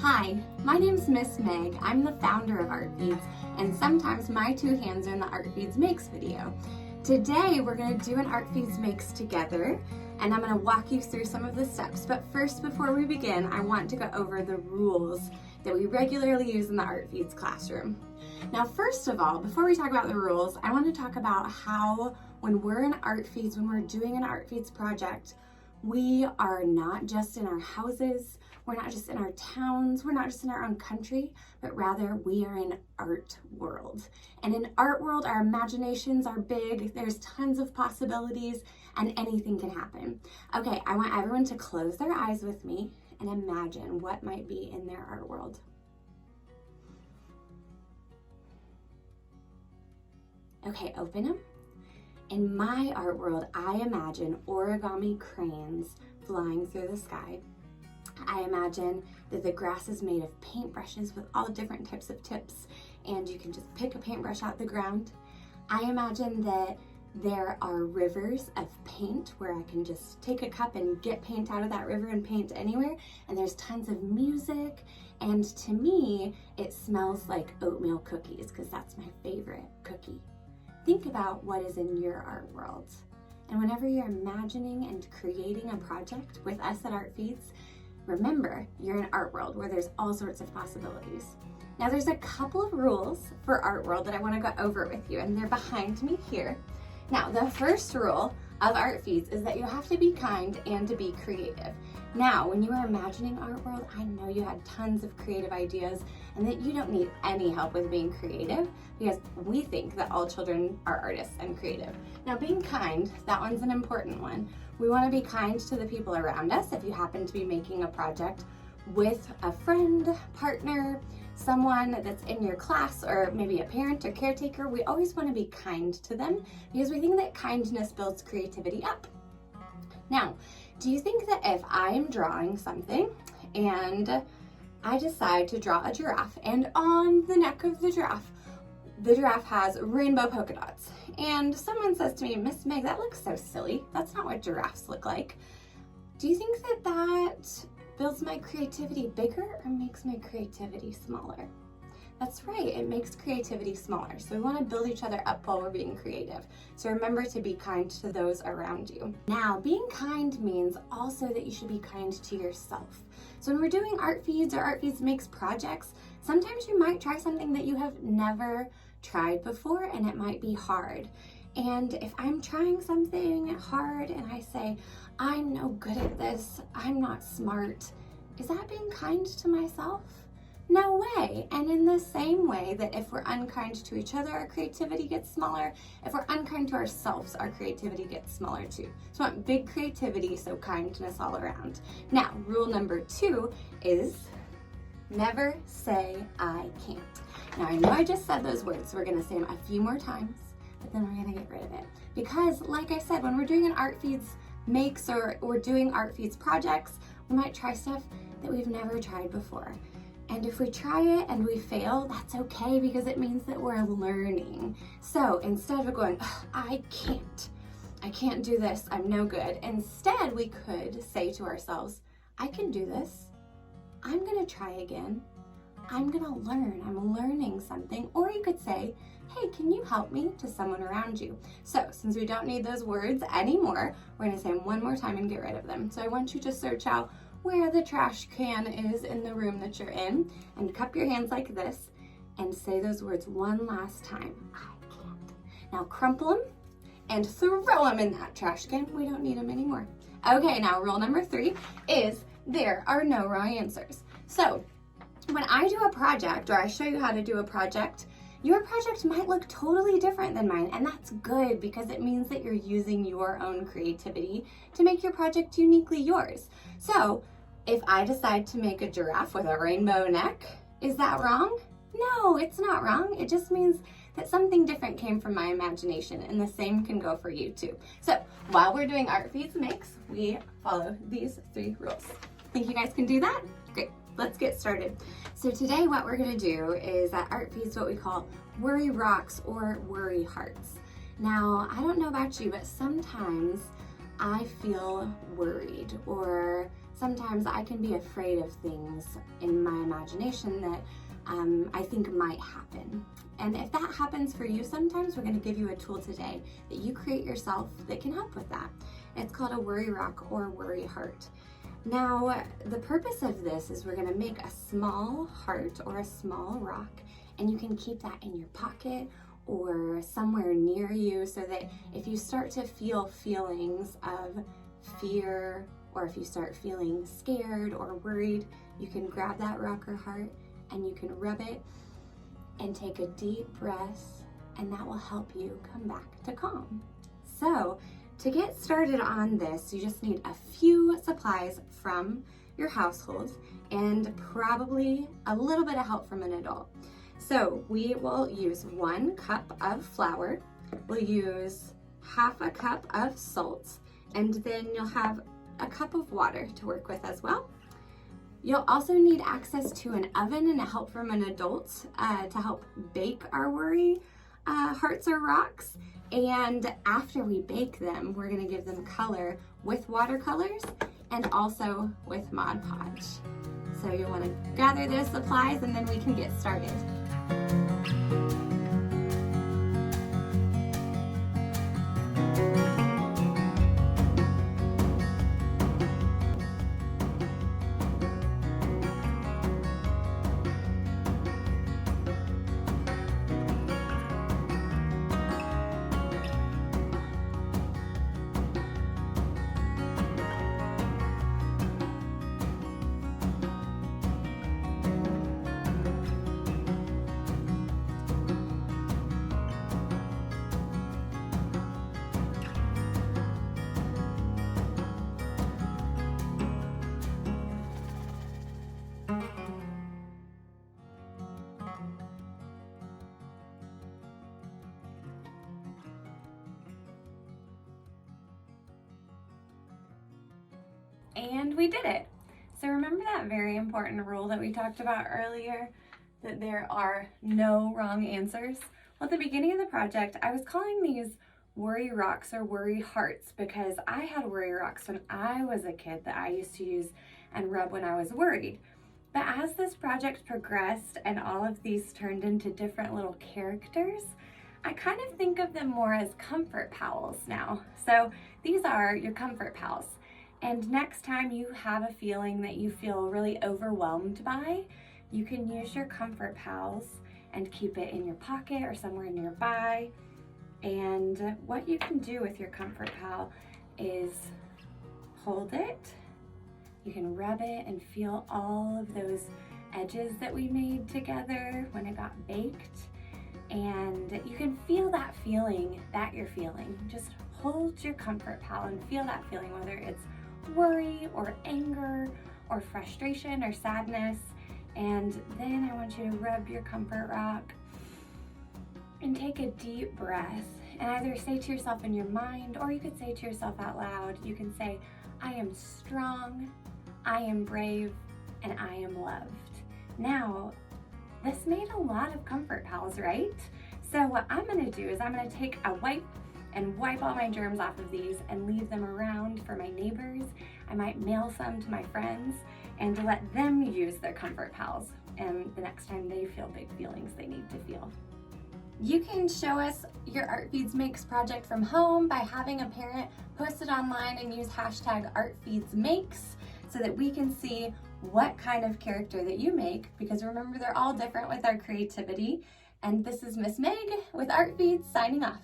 Hi, my name's Miss Meg. I'm the founder of Art Feeds, and sometimes my two hands are in the Art Feeds Makes video. Today we're going to do an Art Feeds Makes together, and I'm going to walk you through some of the steps. But first, before we begin, I want to go over the rules that we regularly use in the Art Feeds classroom. Now, first of all, before we talk about the rules, I want to talk about how when we're in Art Feeds, when we're doing an Art Feeds project, we are not just in our houses, we're not just in our towns, we're not just in our own country, but rather we are in art world. And in art world, our imaginations are big, there's tons of possibilities, and anything can happen. Okay, I want everyone to close their eyes with me and imagine what might be in their art world. Okay, open them. In my art world, I imagine origami cranes flying through the sky. I imagine that the grass is made of paintbrushes with all different types of tips, and you can just pick a paintbrush out the ground. I imagine that there are rivers of paint where I can just take a cup and get paint out of that river and paint anywhere, and there's tons of music, and to me, it smells like oatmeal cookies because that's my favorite cookie. Think about what is in your art world. And whenever you're imagining and creating a project with us at Art Feeds, remember, you're in art world where there's all sorts of possibilities. Now there's a couple of rules for art world that I want to go over with you, and they're behind me here. Now, the first rule of Art Feeds is that you have to be kind and to be creative. Now, when you were imagining art world, I know you had tons of creative ideas and that you don't need any help with being creative because we think that all children are artists and creative. Now, being kind, that one's an important one. We want to be kind to the people around us. If you happen to be making a project with a friend, partner, someone that's in your class, or maybe a parent or caretaker, we always want to be kind to them because we think that kindness builds creativity up. Now, do you think that if I'm drawing something and I decide to draw a giraffe, and on the neck of the giraffe has rainbow polka dots, and someone says to me, Miss Meg, that looks so silly. That's not what giraffes look like. Do you think that that builds my creativity bigger or makes my creativity smaller? That's right, it makes creativity smaller. So we want to build each other up while we're being creative. So remember to be kind to those around you. Now, being kind means also that you should be kind to yourself. So when we're doing Art Feeds or Art Feeds Makes projects, sometimes you might try something that you have never tried before and it might be hard. And if I'm trying something hard and I say, I'm no good at this, I'm not smart, is that being kind to myself? No way. And in the same way that if we're unkind to each other, our creativity gets smaller. If we're unkind to ourselves, our creativity gets smaller too. So I want big creativity, so kindness all around. Now, rule number 2 is never say I can't. Now, I know I just said those words, so we're going to say them a few more times, but then we're going to get rid of it. Because, like I said, when we're doing an Art Feeds Makes or we're doing Art Feeds projects, we might try stuff that we've never tried before. And if we try it and we fail, that's okay because it means that we're learning. So instead of going, I can't do this, I'm no good. Instead, we could say to ourselves, I can do this. I'm gonna try again. I'm gonna learn, I'm learning something. Or you could say, hey, can you help me, to someone around you? So since we don't need those words anymore, we're gonna say them one more time and get rid of them. So I want you to search out where the trash can is in the room that you're in and cup your hands like this and say those words one last time. I can't. Now crumple them and throw them in that trash can. We don't need them anymore. Okay, now rule number 3 is there are no wrong answers. So when I do a project or I show you how to do a project, your project might look totally different than mine, and that's good because it means that you're using your own creativity to make your project uniquely yours. So if I decide to make a giraffe with a rainbow neck, is that wrong? No, it's not wrong. It just means that something different came from my imagination, and the same can go for you too. So while we're doing Art Feeds Makes, we follow these 3 rules. Think you guys can do that? Great, let's get started. So today what we're gonna do is at Art Feeds what we call worry rocks or worry hearts. Now, I don't know about you, but sometimes I feel worried or sometimes I can be afraid of things in my imagination that I think might happen. And if that happens for you sometimes, we're going to give you a tool today that you create yourself that can help with that. It's called a worry rock or worry heart. Now, the purpose of this is we're going to make a small heart or a small rock, and you can keep that in your pocket or somewhere near you, so that if you start to feel feelings of fear, or if you start feeling scared or worried, you can grab that rock or heart and you can rub it and take a deep breath, and that will help you come back to calm. So to get started on this, you just need a few supplies from your household and probably a little bit of help from an adult. So we will use 1 cup of flour, we'll use half a cup of salt, and then you'll have a cup of water to work with as well. You'll also need access to an oven and help from an adult to help bake our worry hearts or rocks. And after we bake them, we're gonna give them color with watercolors and also with Mod Podge. So you'll wanna gather those supplies and then we can get started. And we did it. So remember that very important rule that we talked about earlier, that there are no wrong answers? Well, at the beginning of the project, I was calling these worry rocks or worry hearts because I had worry rocks when I was a kid that I used to use and rub when I was worried. But as this project progressed and all of these turned into different little characters, I kind of think of them more as comfort pals now. So these are your comfort pals. And next time you have a feeling that you feel really overwhelmed by, you can use your comfort pals and keep it in your pocket or somewhere nearby. And what you can do with your comfort pal is hold it. You can rub it and feel all of those edges that we made together when it got baked. And you can feel that feeling that you're feeling. Just hold your comfort pal and feel that feeling, whether it's worry or anger or frustration or sadness. And then I want you to rub your comfort rock and take a deep breath and either say to yourself in your mind, or you could say to yourself out loud. You can say, I am strong, I am brave, and I am loved. Now, this made a lot of comfort pals, right? So what I'm gonna do is I'm gonna take a wipe and wipe all my germs off of these and leave them around for my neighbors. I might mail some to my friends and let them use their comfort pals, and the next time they feel big feelings they need to feel. You can show us your Art Feeds Makes project from home by having a parent post it online and use hashtag ArtFeedsMakes so that we can see what kind of character that you make, because remember, they're all different with our creativity. And this is Miss Meg with Art Feeds signing off.